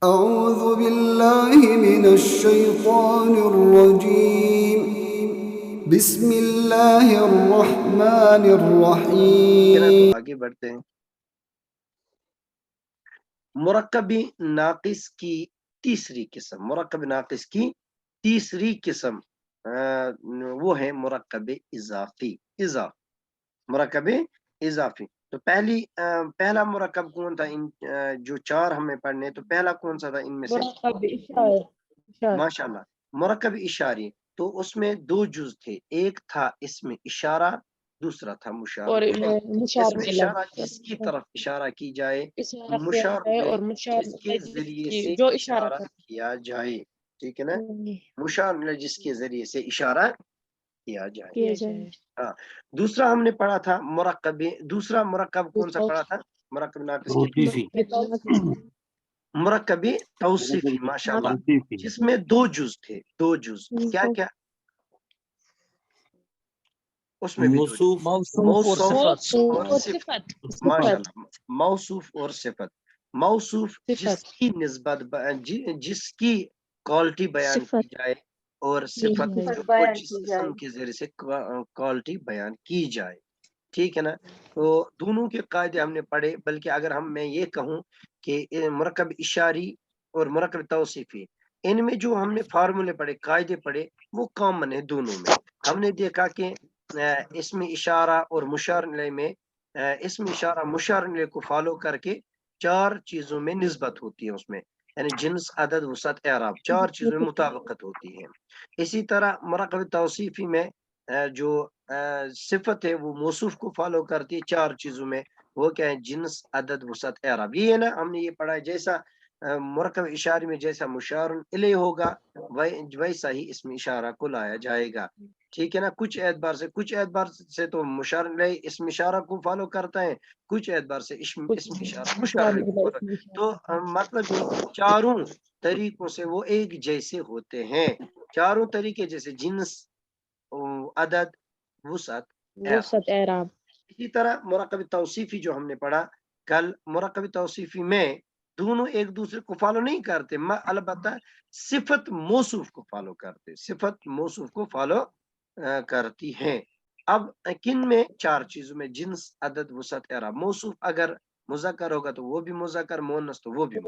أعوذ بالله من الشيطان الرجيم بسم الله الرحمن الرحيم تو آگے بڑھتے ہیں. مرکب ناقص کی تیسری قسم، مرکب ناقص کی تیسری قسم وہ ہے مرکب اضافی. مرکب اضافی. تو پہلا مرکب کون تھا؟ ان جو چار ہمیں پڑھنے، تو پہلا کون سا تھا ان میں سے؟ مرکب اشارہ. ماشاءاللہ، مرکب اشاری. تو اس میں دو جز تھے، ایک تھا اسم اشارہ، دوسرا تھا مشار اور الیہ. مشار اسم اشارہ جس کی طرف اشارہ کی جائے، مشار الیہ اور مشار جس کے ذریعے سے جو اشارہ اشارہ کیا جائے. ٹھیک ہے نا؟ کرتا مشار الیہ جس کے ذریعے سے اشارہ کیا جائے. کیا جائے. ہاں. دوسرا ہم نے پڑھا تھا مرکب، دوسرا مرکب کون سا پڑھا تھا؟ مرکب ناقص کی مرکب توصیفی. ماشاءاللہ، جس میں دو جز تھے، دو جز. کیا کیا اس میں بھی دو جز؟ موصوف اور صفت. ماشاءاللہ، موصوف اور صفت. موصوف جس کی نسبت جس کی کوالٹی بیان کی جائے، اور صفت جو جس قسم کے ذریعے سے کوالٹی بیان کی جائے. ٹھیک ہے نا؟ تو دونوں کے قاعدے ہم نے پڑھے. بلکہ اگر میں یہ کہوں کہ مرکب اشاری اور مرکب توصیفی، ان میں جو ہم نے فارمولے پڑھے، قاعدے پڑھے، وہ کامن ہے دونوں میں. ہم نے دیکھا کہ اسم اشارہ اور مشار الیہ میں اسم اشارہ مشار الیہ کو فالو کر کے چار چیزوں میں نسبت ہوتی ہے. اس میں یعنی جنس، عدد، وسعت، اعراب، چار چیزوں میں مطابقت ہوتی ہے. اسی طرح مرکب توصیفی میں جو صفت ہے وہ موصوف کو فالو کرتی ہے چار چیزوں میں. وہ کیا ہے؟ جنس، عدد، وسعت، اعراب. یہ ہے نا، ہم نے یہ پڑھا ہے. جیسا مرکب اشاری میں جیسا مشار الیہ ہوگا، ویسا ہی اسم اشارہ کو لایا جائے گا. ٹھیک ہے نا؟ کچھ اعتبار سے تو مشار الیہ اسم اشارہ کو فالو کرتا ہے، کچھ اعتبار سے اسم اشارہ مشار الیہ کو فالو. تو مطلب یہ چاروں طریقوں سے وہ ایک جیسے ہوتے ہیں. چاروں طریقے جیسے جنس، عدد، وسعت، اعراب. اسی طرح مرکب توصیفی جو ہم نے پڑھا کل، مرکب توصیفی میں دونوں ایک دوسرے کو فالو نہیں کرتے، البتہ صفت موصوف کو فالو کرتے، صفت موصوف کو فالو کرتی ہیں. اب کن میں؟ چار چیزوں میں: جنس، عدد، وسعت، اعراب. موصوف اگر مذکر ہوگا تو وہ بھی مذکر، مؤنث تو وہ بھی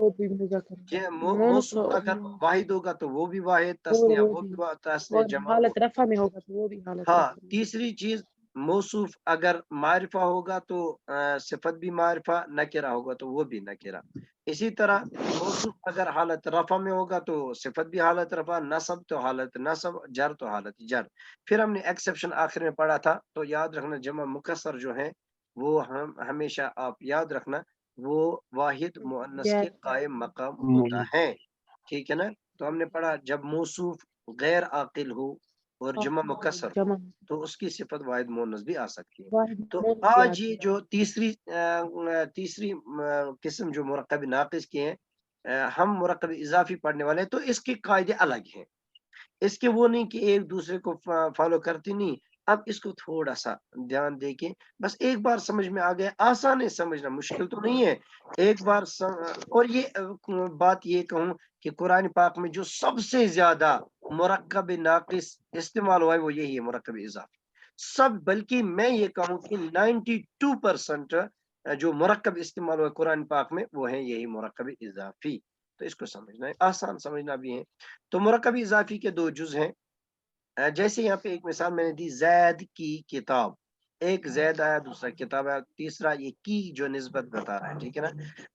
موصوف اگر واحد ہوگا تو وہ بھی واحد، تثنیہ وہ بھی تثنیہ، جمع وہ. حالت رفع میں ہوگا تو وہ بھی حالت ہاں. رفع میں. تیسری چیز، موصوف اگر معرفہ ہوگا تو صفت بھی معرفہ، نکرہ ہوگا تو وہ بھی نکرہ. اسی طرح موصوف اگر حالت رفع میں ہوگا تو صفت بھی حالت رفع، نصب تو حالت نصب، جر تو حالت جر. پھر ہم نے ایکسیپشن آخر میں پڑھا تھا. تو یاد رکھنا، جمع مکسر جو ہیں وہ ہمیشہ آپ یاد رکھنا وہ واحد مؤنث کے قائم مقام ہوتا ہے. ٹھیک ہے نا؟ تو ہم نے پڑھا جب موصوف غیر عاقل ہو اور جمع مکسر ہو تو اس کی صفت واحد مؤنث بھی آ سکتی ہے. تو آج یہ جو تیسری قسم جو مرکب ناقص کی ہیں، ہم مرکب اضافی پڑھنے والے ہیں. تو اس کے قاعدے الگ ہیں، اس کے وہ نہیں کہ ایک دوسرے کو فالو کرتی نہیں. اب اس کو تھوڑا سا دھیان دے کے بس ایک بار سمجھ میں آ گیا. آسان ہے سمجھنا، مشکل تو نہیں ہے. ایک بار اور یہ بات یہ کہوں کہ قرآن پاک میں جو سب سے زیادہ مرکب ناقص استعمال ہوا ہے وہ یہی ہے، مرکب اضافی. بلکہ میں یہ کہوں کہ 92% جو مرکب استعمال ہوا ہے قرآن پاک میں وہ ہے یہی مرکب اضافی. تو اس کو سمجھنا ہے، آسان سمجھنا بھی ہے. تو مرکب اضافی کے دو جز ہیں. جیسے یہاں پہ ایک مثال میں نے دی، زید کی کتاب. ایک زید آیا، دوسرا کتاب آیا، تیسرا یہ کی جو نسبت بتا رہا ہے. ٹھیک ہے نا؟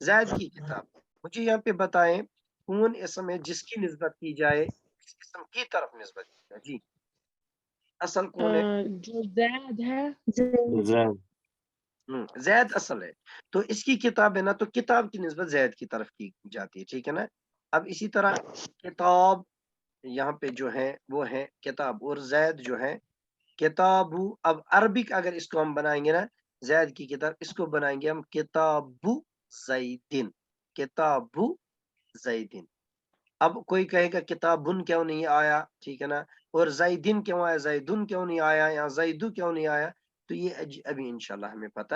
زید کی کتاب. مجھے یہاں پہ بتائیں کون اسم ہے جس کی نسبت کی جائے، اس قسم کی طرف نسبت کی جائے؟ جی اصل کون ہے؟ جو زید ہے، زید اصل ہے. تو اس کی کتاب ہے نا، تو کتاب کی نسبت زید کی طرف کی جاتی ہے. ٹھیک ہے نا؟ اب اسی طرح کتاب یہاں پہ جو ہے وہ ہے کتاب، اور زید جو ہے کتاب. اب عربک اگر اس کو ہم بنائیں گے نا، زید کی کتاب، اس کو بنائیں گے ہم کتاب زیدن، کتاب زیدن. اب کوئی کہے گا کتابن کیوں نہیں آیا؟ ٹھیک ہے نا؟ اور زیدن کیوں آیا، زیدن کیوں نہیں آیا، یا زیدو کیوں نہیں آیا؟ تو یہ ابھی انشاءاللہ ہمیں پتہ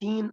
3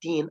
3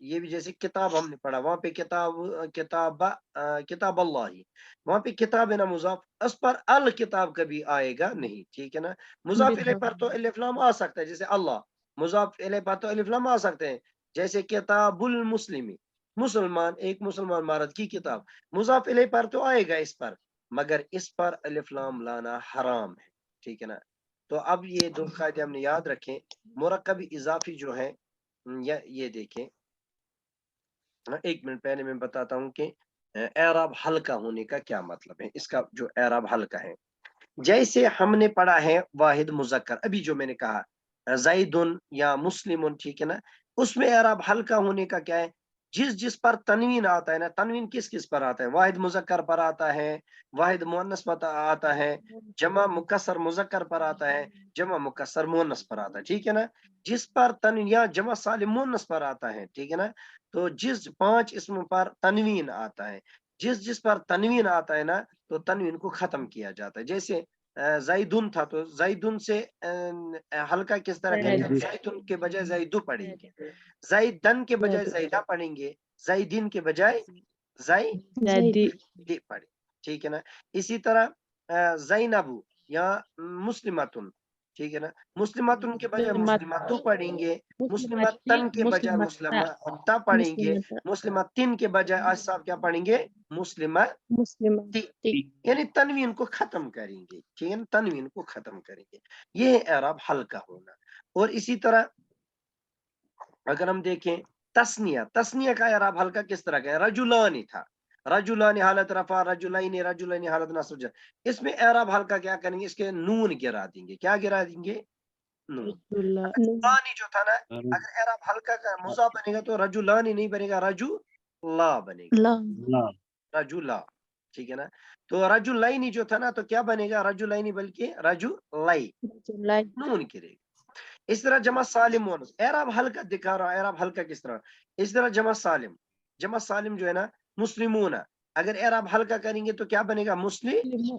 یہ بھی جیسے کتاب ہم نے پڑھا وہاں پہ کتاب اللہ ہی، وہاں پہ کتاب ہے نا مضاف، اس پر الکتاب کبھی آئے گا نہیں، ٹھیک ہے نا. مضاف الیہ پر تو الف لام آ سکتا ہے، جیسے اللہ مضاف الیہ پر تو الف لام آ سکتے ہیں، جیسے کتاب المسلمی، مسلمان ایک مسلمان مرد کی کتاب، مضاف الیہ پر تو آئے گا اس پر، مگر اس پر الف لام لانا حرام ہے، ٹھیک ہے نا. تو اب یہ دو قاعدے ہم نے یاد رکھیں. مرکب اضافی جو ہے یا یہ دیکھیں، ایک منٹ پہلے میں بتاتا ہوں کہ اعراب ہلکا ہونے کا کیا مطلب ہے. اس کا جو اعراب ہلکا ہے، جیسے ہم نے پڑھا ہے واحد مذکر، ابھی جو میں نے کہا زیدن یا مسلمن، ٹھیک ہے نا، اس میں اعراب ہلکا ہونے کا کیا ہے، جس پر تنوین آتا ہے نا، تنوین کس پر آتا ہے، واحد مذکر پر آتا ہے، واحد مؤنث پر آتا ہے، جمع مکسر مذکر پر آتا ہے، جمع مکسر مؤنث پر آتا ہے، ٹھیک ہے نا. جس پر تنوین یا جمع سالم مؤنث پر آتا ہے، ٹھیک ہے نا. تو جس 5 اسم پر تنوین آتا ہے، جس پر تنوین آتا ہے نا، تو تنوین کو ختم کیا جاتا ہے. جیسے زیدن تھا تو زیدن سے ہلکا کس طرح کریں گے، زیدن کے بجائے زیدو پڑھیں گے، زیدن کے بجائے زیدہ پڑھیں گے، زیدین کے بجائے زیدی پڑھیں، ٹھیک ہے نا. اسی طرح زینبو یا مسلمتن، ٹھیک ہے نا، مسلمتن کے بجائے مسلمتو پڑھیں گے، مسلمتن کے بجائے مسلمتا پڑھیں گے، مسلمتن کے بجائے آج صاحب کیا پڑھیں گے، مسلمتی، یعنی تنوین کو ختم کریں گے، ٹھیک ہے نا، تنوین کو ختم کریں گے. یہ ہے اعراب ہلکا ہونا. اور اسی طرح اگر ہم دیکھیں تسنیہ کا اعراب ہلکا کس طرح کا ہے، رجلانی تھا، رجلانی حالت رفع، رجلین حالت نصب، اس میں اعراب ہلکا کیا کریں گے، اس کے نون گرا دیں گے. کیا گرا دیں گے؟ نون. رجلانی جو تھا نا، اگر اعراب ہلکا کا مضاف بنے گا تو رجلانی نہیں بنے گا، رجلا بنے گا، رجلا، ٹھیک ہے نا. تو رجلین جو تھا نا تو کیا بنے گا، رجلین بلکہ رجلائی، نون گرے گا. اس طرح جمع سالم مؤنث اعراب ہلکا دکھا رہا، اعراب ہلکا کس طرح، اس طرح جمع سالم جو ہے نا، مسلمون، اگر اعراب ہلکا کریں گے تو کیا بنے گا، مسلم،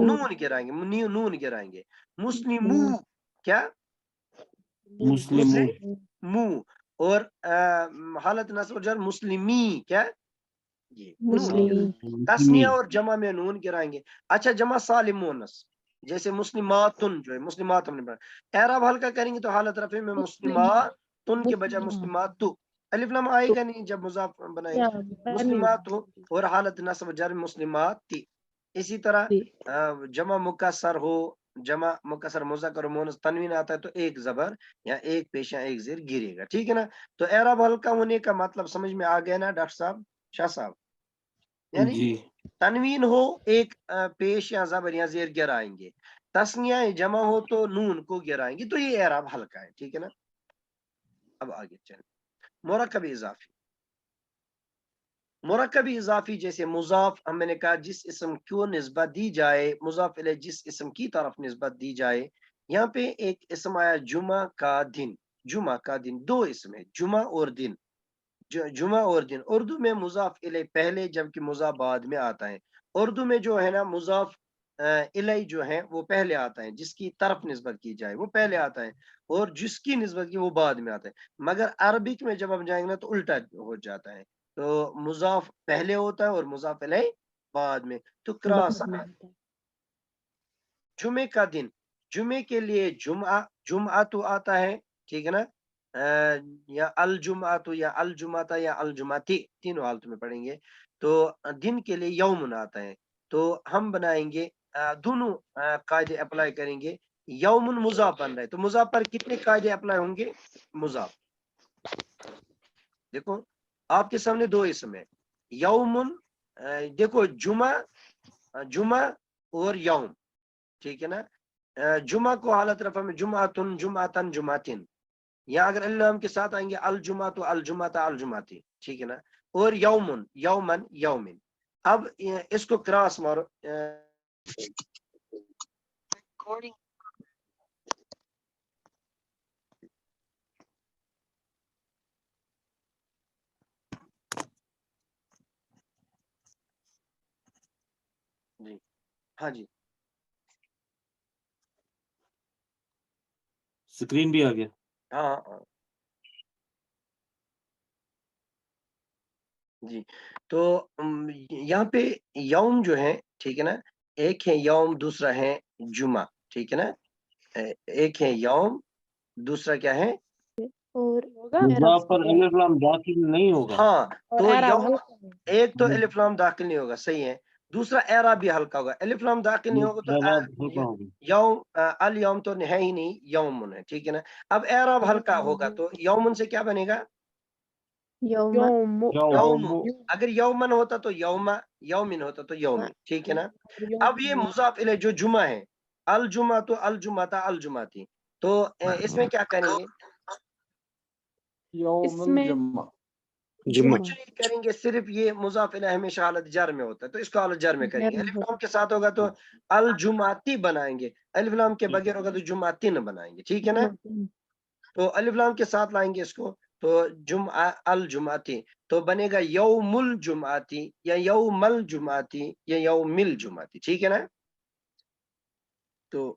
نون گرائیں گے، مسلمو، کیا، مسلمو، اور حالت نصب جر مسلمی، کیا، یہ نون. تسنیہ اور جمع میں نون گرائیں گے. اچھا جمع سالم مؤنث جیسے مسلماتن جو ہے، مسلمات ہم نے پڑھا، اعراب ہلکا کریں گے تو حالت رفع میں مسلماتن کے بجائے مسلماتو، الف لام آئے گا نہیں جب مضاف بنائیں گے، مسلمات ہو، اور حالت نصب جر مسلماتی. اسی طرح جمع مکسر ہو، جمع مکسر مذکر مؤنث تنوین آتا ہے تو ایک زبر یا ایک پیش یا ایک زیر گرے گا، ٹھیک ہے نا. تو اعراب ہلکا ہونے کا مطلب سمجھ میں آ گیا نا ڈاکٹر صاحب، شاہ صاحب، یعنی تنوین ہو ایک پیش یا زبر یا زیر گرائیں گے، تسنیہ جمع ہو تو نون کو گرائیں گے، تو یہ اعراب ہلکا ہے، ٹھیک ہے نا. اب آگے چلیں. مرکب اضافی، مرکب اضافی جیسے مضاف ہم نے کہا جس اسم کو نسبت دی جائے، مضاف الیہ جس اسم کی طرف نسبت دی جائے. یہاں پہ ایک اسم آیا جمعہ کا دن، جمعہ کا دن، دو اسم ہے، جمعہ اور دن، جمعہ اور دن. اردو میں مضاف الیہ پہلے جبکہ مضاف بعد میں آتا ہے. اردو میں جو ہے نا مضاف الیہ جو ہے وہ پہلے آتا ہے، جس کی طرف نسبت کی جائے وہ پہلے آتا ہے، اور جس کی نسبت کی وہ بعد میں آتا ہے. مگر عربک میں جب ہم جائیں گے نا تو الٹا ہو جاتا ہے، تو مضاف پہلے ہوتا ہے اور مضاف الیہ بعد میں. تو کراس جمعے کا دن، جمعے کے لیے جمعہ تو آتا ہے، ٹھیک ہے نا، یا الجمعہ یا الجمعہ یا الجمعتی، تینوں حالتوں میں پڑھیں گے. تو دن کے لیے یوم آتا ہے، تو ہم بنائیں گے دونوں قاعدے اپلائی کریں گے. یوم مضاف بن رہا ہے تو مضاف پر کتنے قاعدے اپلائی ہوں گے، مضاف، دیکھو آپ کے سامنے دو اسم ہے، یومن، دیکھو جمعہ اور یوم، ٹھیک ہے نا. جمعہ کو حالت رفع میں جمعتن، جمعتن، جمعتن، یا اگر اللہ کے ساتھ آئیں گے الجمعہ تو الجمعتا، الجمعتی، ٹھیک ہے نا. اور یومن، یومن، یومن. اب اس کو کراس مارو، جی ہاں جی اسکرین بھی آ گیا. ہاں جی تو یہاں پہ یوم جو ہے ٹھیک ہے نا، ایک ہے یوم دوسرا ہے جمعہ، ٹھیک ہے نا، ایک ہے یوم دوسرا کیا ہے، اور ہوگا مضاف پر الف لام داخل نہیں ہوگا. ہاں اور تو اعراب یوم ہلکا ہے۔ ایک تو الف لام داخل نہیں ہوگا، صحیح ہے، دوسرا اعراب بھی ہلکا ہوگا، الف لام داخل نہیں ہوگا تو اعراب ہلکا ہوگا. یوم الیوم تو ہے ہی نہیں، یومن ہے، ٹھیک ہے نا، اب اعراب ہلکا ہوگا تو یومن سے کیا بنے گا، یوم یوم، اگر یومن ہوتا تو یوما، یومن ہوتا تو یومی، ٹھیک ہے نا. اب یہ مضاف الیہ جو جمعہ ہے، الجمعہ تو الجمعہ تھا الجمعہ تھی، تو اس میں کیا کریں گے، اس میں کچھ نہیں کریں گے، صرف یہ مضاف الیہ ہمیشہ حالت جر میں ہوتا ہے تو اس کو حالت جر میں کریں گے، الف لام کے ساتھ ہوگا تو الجمعاتی بنائیں گے، الف لام کے بغیر ہوگا تو جمعاتین بنائیں گے، ٹھیک ہے نا. تو الف لام کے ساتھ لائیں گے اس کو تو جمعہ الجمعاتی، تو بنے گا یوم الجمعاتی یا یوم الجمعاتی یا یوم الجمعاتی، ٹھیک ہے نا. تو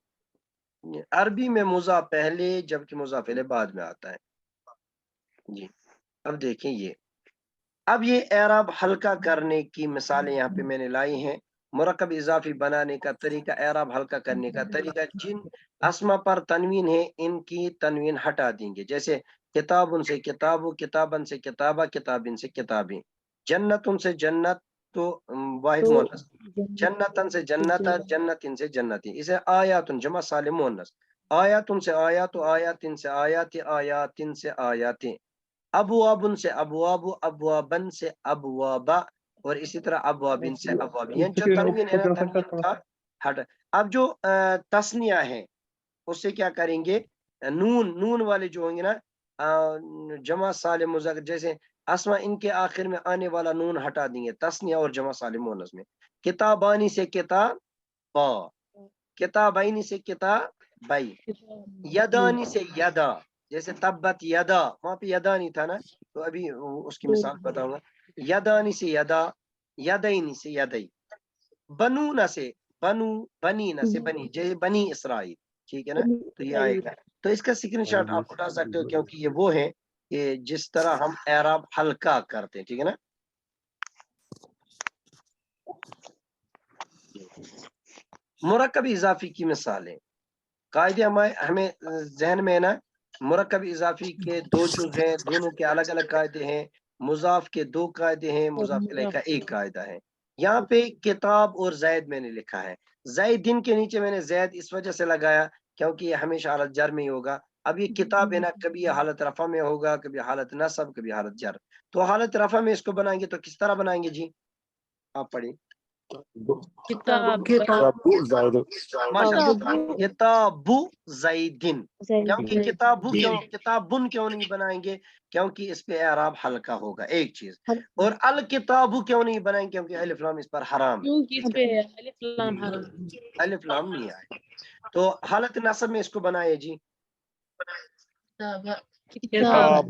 عربی میں مضاف پہلے جبکہ مضاف الیہ بعد میں آتا ہے. جی اب دیکھیں یہ، اب یہ اعراب ہلکا کرنے کی مثالیں یہاں پہ میں نے لائی ہیں، مرکب اضافی بنانے کا طریقہ، اعراب ہلکا کرنے کا طریقہ، جن اسما پر تنوین ہے ان کی تنوین ہٹا دیں گے، جیسے کتاب ان سے کتابو، کتابن سے کتابہ، کتابن سے کتابیں، جنت ان سے جنت تو واحد مؤنث، جنتن سے جنتا، جنتن سے جنتی، اسے آیاتن جمع سالم مؤنث، آیاتن سے آیات، آیاتن سے آیات، آیاتن سے آیاتیں، ابوابن سے ابواب، ابوابن سے ابوابا، اور اسی طرح ابوابن سے ابوابین، جو تنوین ہے نا تنوین کا ہٹ. اب جو تسنیہ ہے اس سے کیا کریں گے، نون والے جو ہوں گے نا جمع سالم مذکر، جیسے اسما ان کے آخر میں آنے والا نون ہٹا دیں گے تسنیہ اور جمع سالم مؤنث میں، کتابانی سے کتاب با، کتابین سے کتاب بائی، یدانی سے یدا، جیسے تبت یدا، وہاں پہ یدا نہیں تھا نا تو ابھی اس کی مثال بتاؤں گا، یدانی سے یدا، یدینی سے یدئی، بنونا سے بنو، بنینا سے بنی، جیسے بنی اسرائیل، ٹھیک ہے نا. تو یہ آئے گا، تو اس کا اسکرین شاٹ آپ اٹھا سکتے ہو کیونکہ یہ وہ ہے کہ جس طرح ہم اعراب ہلکا کرتے ہیں، ٹھیک ہے نا. مرکب اضافی کی مثالیں، قاعدے ہمیں ذہن میں ہے نا، مرکب اضافی کے دو جز ہیں، دونوں کے الگ الگ قاعدے ہیں، مضاف کے دو قاعدے ہیں، مضاف الیہ کا ایک قاعدہ ہے. یہاں پہ کتاب اور زید میں نے لکھا ہے، زیدن کے نیچے میں نے زید اس وجہ سے لگایا کیونکہ یہ ہمیشہ حالت جر میں ہی ہوگا. اب یہ کتاب ہے نا، کبھی یہ حالت رفع میں ہوگا، کبھی حالت نصب، کبھی حالت جر، تو حالت رفع میں اس کو بنائیں گے تو کس طرح بنائیں گے جی، آپ پڑھیں. کتاب کتاب زیدن، کیونکہ کتابن کیوں نہیں بنائیں گے، کیونکہ اس پہ اعراب ہلکا ہوگا، ایک چیز. اور الکتاب کیوں نہیں بنائیں گے، کیونکہ الف لام اس پر حرام ہے، کیونکہ اس پہ الف لام حرام، الف لام نہیں آئے. تو حالت نصب میں اس کو بنائے جی، کتاب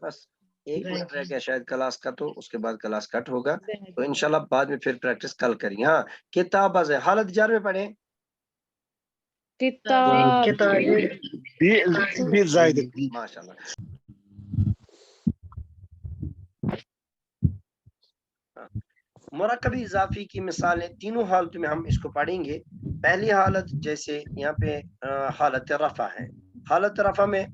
بس ایک منٹ رہ گیا شاید کلاس کا، تو اس کے بعد کلاس کٹ ہوگا، تو انشاءاللہ بعد میں پھر پریکٹس کل کریں. ہاں کتاب حالت جر میں پڑھیں، کتاب ماشاء اللہ. مرکب اضافی کی مثالیں تینوں حالتوں میں ہم اس کو پڑھیں گے. پہلی حالت جیسے یہاں پہ حالت رفع ہے، حالت رفع میں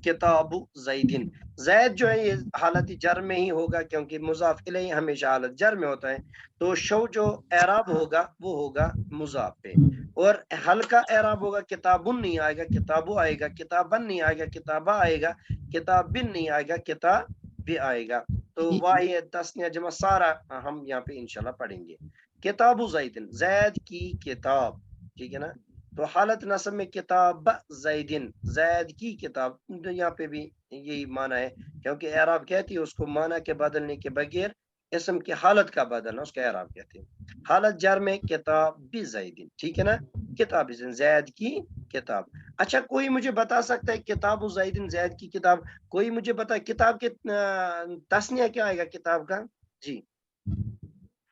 کتاب زیدن، زید جو ہے یہ حالت جر میں ہی ہوگا کیونکہ مضاف الیہ ہمیشہ حالت جر میں ہوتا ہے، تو شو جو اعراب ہوگا وہ ہوگا مضاف پہ، اور ہلکا اعراب ہوگا، کتابن نہیں آئے گا، کتابو آئے گا، کتابن نہیں آئے گا، کتابہ آئے گا، کتابن نہیں آئے گا، کتاب بھی آئے گا. تو واحد تسنیہ جمع سارا ہم یہاں پہ انشاءاللہ پڑھیں گے. کتاب زیدن، زید کی کتاب، ٹھیک ہے نا. تو حالت نصب میں کتاب زیدن، زید کی کتاب، یہاں پہ بھی یہی معنی ہے کیونکہ اعراب کہتی ہے اس کو معنی کے بدلنے کے بغیر اسم کی حالت کا بدلنا اس کا اعراب کہتے ہیں. حالت جر میں کتاب بھی زیدن، ٹھیک ہے نا، کتاب زید کی کتاب. اچھا کوئی مجھے بتا سکتا ہے کتاب زیدن، زید کی کتاب، کوئی مجھے بتا کتاب کے تسنیہ کیا آئے گا کتاب کا جی،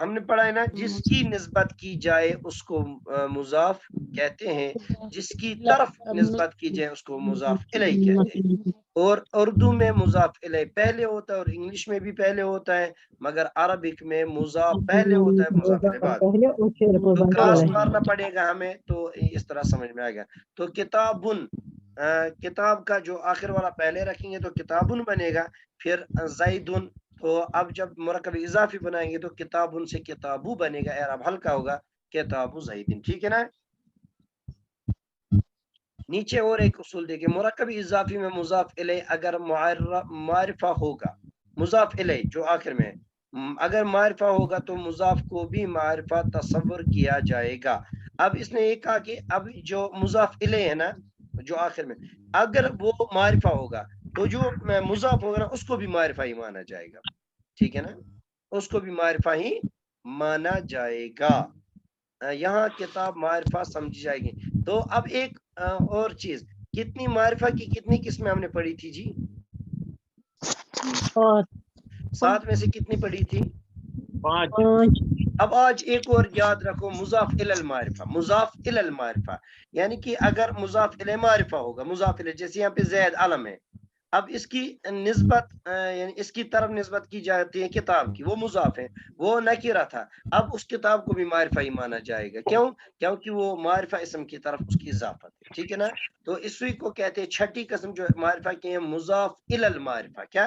ہم نے پڑھا ہے نا جس کی نسبت کی جائے اس کو مضاف کہتے ہیں, جس کی طرف نسبت کی جائے اس کو مضاف الیہ کہتے ہیں. اور اردو میں مضاف الیہ پہلے ہوتا ہے اور انگلش میں بھی پہلے ہوتا ہے, مگر عربک میں مضاف پہلے ہوتا ہے مضاف الیہ بعد. تو کلاس مارنا پڑے گا ہمیں, تو اس طرح سمجھ میں آ گیا. تو کتابن, کتاب کا جو آخر والا پہلے رکھیں گے تو کتابن بنے گا. پھر زیدن, تو اب جب مرکب اضافی بنائیں گے تو کتابن سے کتابو بنے گا, اعراب ہلکا ہوگا کتابو زیدن. ٹھیک ہے نا. نیچے اور ایک اصول دیکھیں, مرکب اضافی میں مضاف الیہ اگر معرفہ ہوگا, مضاف الیہ جو آخر میں اگر معرفہ ہوگا تو مضاف کو بھی معرفہ تصور کیا جائے گا. اب اس نے یہ کہا کہ اب جو مضاف الیہ ہے نا جو آخر میں, اگر وہ معرفہ ہوگا تو جو مضاف ہوگا نا اس کو بھی معرفہ ہی مانا جائے گا. ٹھیک ہے نا, اس کو بھی معرفہ ہی مانا جائے گا. یہاں کتاب معرفہ سمجھی جائے گی. تو اب ایک اور چیز, کتنی معرفہ کی کتنی قسمیں ہم نے پڑھی تھی جی؟ 7 میں سے کتنی پڑھی تھی؟ 5. اب آج ایک اور یاد رکھو, مضاف الی المعرفہ. مضاف الی المعرفہ یعنی کہ اگر مضاف الی معرفہ ہوگا, مضاف الی جیسے یہاں پہ زید علم ہے, اب اس کی نسبت یعنی اس کی طرف نسبت کی جاتی ہے کتاب کی, وہ مضاف ہے, وہ نکرہ تھا, اب اس کتاب کو بھی معرفہ ہی مانا جائے گا. کیوں؟ کیونکہ وہ معرفہ اسم کی طرف اس کی اضافت ہے. ٹھیک ہے نا. تو اسی کو کہتے ہیں چھٹی قسم جو معرفہ کی ہے مضاف الی المعرفہ. کیا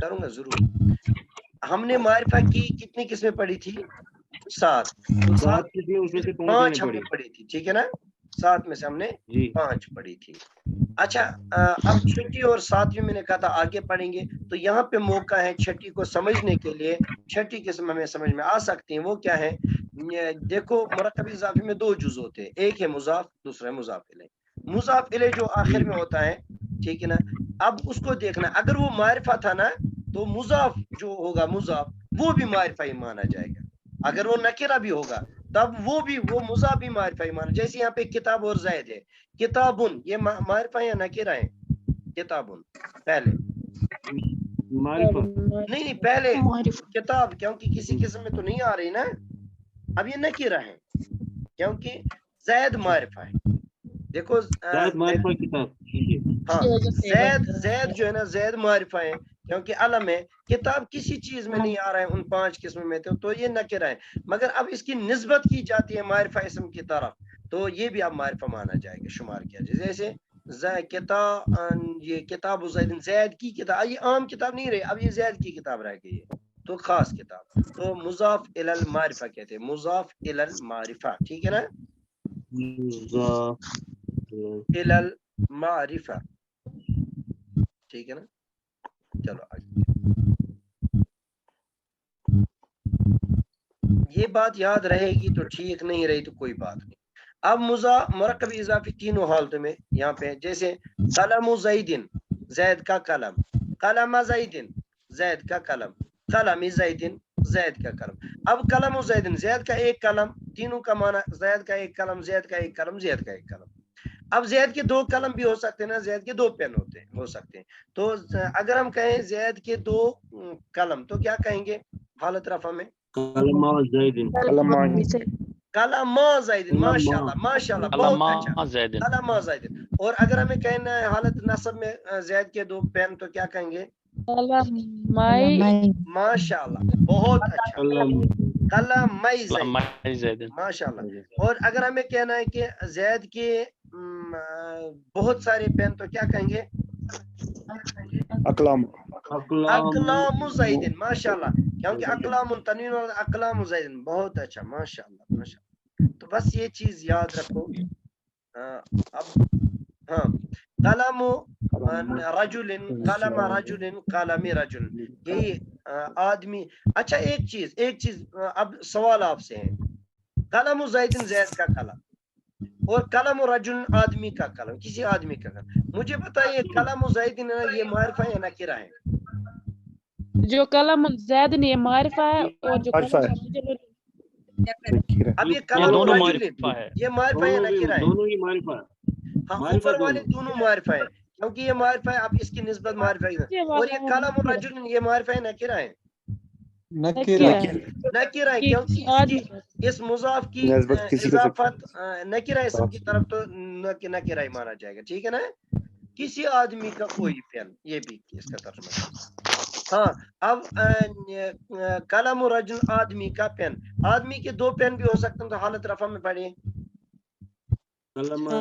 کروں گا ضرور. ہم نے معرفہ کی کتنی قسمیں پڑھی تھی؟ 7. تو 7 کتنی, اس میں سے 5 5 ہم پڑھی. نے پڑھی تھی. ٹھیک ہے نا, 7 میں سے ہم نے جی 5 پڑھی تھی. اچھا, اب چھٹی اور 7ویں میں نے کہا تھا آگے پڑھیں گے, تو یہاں پہ موقع ہے چھٹی کو سمجھنے کے لیے. چھٹی قسم ہمیں سمجھ میں آ سکتی ہیں, وہ کیا ہے؟ دیکھو مرکب اضافی میں 2 جز ہوتے ہیں, ایک ہے مضاف, دوسرا ہے مضاف الیہ. مضاف الیہ جو آخر میں ہوتا ہے, ٹھیک ہے نا, اب اس کو دیکھنا, اگر وہ معرفہ تھا نا تو مضاف جو ہوگا مضاف وہ بھی معرفہ ہی مانا جائے گا. اگر وہ نکرہ بھی ہوگا تب وہ بھی وہ مضاف بھی معرفہ ہی مانا. جیسے یہاں پہ کتاب اور زید ہے, کتابن یہ معرفہ یا نکرہ ہے؟ کتابن پہلے معرفہ. نہیں پہلے کتاب, کیونکہ کسی قسم میں تو نہیں آ رہی نا, اب یہ نکرہ ہے کیونکہ زید معرفہ ہے. دیکھو زید معرفہ کتاب. ہاں, زید جو ہے نا زید معرفہ ہے کیونکہ علم ہے. کتاب کسی چیز میں نہیں آ رہا ہے ان 5 قسموں میں, تو یہ نکرہ ہے. مگر اب اس کی نسبت کی جاتی ہے معرفہ اسم کی طرف, تو یہ بھی اب معرفہ مانا جائے گا, شمار کیا جائے. جیسے یہ کتاب زید, زید کی کتاب, یہ عام کتاب نہیں رہی, اب یہ زید کی کتاب رہ گئی ہے, تو خاص کتاب. تو مضاف الی المعرفہ کہتے ہیں, مضاف الی المعرفہ. ٹھیک ہے نا, الی المعرفہ. ٹھیک ہے نا. چلو آگے. یہ بات یاد رہے گی تو ٹھیک, نہیں رہی تو کوئی بات نہیں. اب مرکب اضافی تینوں حالتوں میں یہاں پہ, جیسے قلم زیدن, زید کا قلم, قلم زیدن, زید کا قلم, قلم زیدن, زید کا قلم. اب قلم زیدن, زید کا ایک قلم, تینوں کا معنی زید کا ایک قلم, زید کا ایک قلم, زید کا ایک قلم. اب زید کے 2 قلم بھی ہو سکتے ہیں نا, زید کے 2 پین ہو سکتے ہیں. تو اگر ہم کہیں زید کے 2 قلم تو کیا کہیں گے حالت رفع میں؟ قلم زیدن. قلم زیدن. ماشاءاللہ ماشاءاللہ, بہت اچھا, زیدن. قلم زیدن. اور اگر ہمیں کہنا ہے حالت نصب میں زید کے 2 پین تو کیا کہیں گے؟ ماشاءاللہ, بہت اچھا, قلم زیدن. ماشاءاللہ. اور اگر ہمیں کہنا ہے کہ زید کے بہت سارے پین تو کیا کہیں گے؟ اقلام. اقلام زیدن. ماشاءاللہ, کیونکہ اقلام تنوین اور اقلام زیدن. بہت اچھا, ماشاءاللہ ماشاءاللہ. تو بس یہ چیز یاد رکھو. اب ہاں, قلم رجل, قلم رجل, قلم رجل, یہی آدمی. اچھا ایک چیز اب سوال آپ سے ہے, قلم زیدن زید کا قلم اور قلم رجل آدمی کا قلم, کسی آدمی کا قلم. مجھے بتائیے قلم زیدن یہ معرفہ یا نکرہ ہے؟ جو قلم زید یہ معرفہ ہے اور جو قلم اب یہ قلم دونوں رجل معرفہ ہے, یہ معرفہ یا نکرہ ہے؟ دونوں ہی معرفہ ہے. ہاں, اوپر والے دونوں معرفہ ہے کیونکہ یہ معرفہ ہے، اب اس کی نسبت معرفہ ہے، اور یہ کلام الرجل یہ معرفہ ہے نکرہ ہے، نکرہ نکرہ ہے، کیونکہ اس مضاف کی اضافت نکرہ اسم کی طرف تو نکرہ ہی مانا جائے گا، ٹھیک ہے نا، کسی آدمی کا کوئی فعل، یہ بھی اس کا ترجمہ ہے۔ ہاں اب کلام الرجل آدمی کا پین، آدمی کے دو پین بھی ہو سکتے ہیں، تو حالت رفع میں پڑھیے کلمہ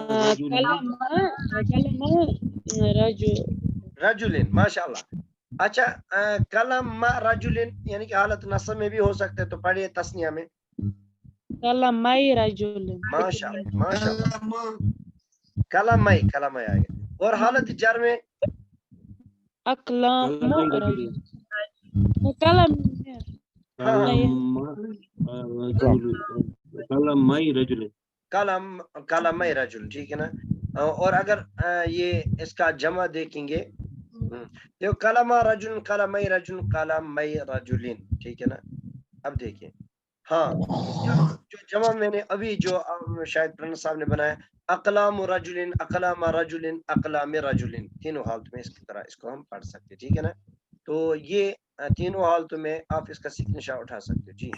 رجل رجلن، ماشاء اللہ۔ اچھا کلم رجلن یعنی کہ حالت نصب میں بھی ہو سکتے ہیں، تو پڑھیے تسنیہ میں کلمائی رجل، ماشاء اللہ ماشاء اللہ، کلم آئے گا، اور حالت جر میں اکلام کلمہ رجل، رجل کلم کلمہ رجل کلم رجل، ٹھیک ہے نا، اور اگر یہ اس کا جمع دیکھیں گے، یہ کلم رجل کلم رجل کلم رجلین، ٹھیک ہے نا، اب دیکھیں ہاں جو جمع میں نے ابھی جو شاید پرنس صاحب نے بنایا، اقلام رجلین اقلام رجلین اقلام رجلین، تینوں حالت میں اس کی طرح اس کو ہم پڑھ سکتے، ٹھیک ہے نا، تو یہ تینوں حالتوں میں آپ اس کا سکن شاہ اٹھا سکتے ہو جی۔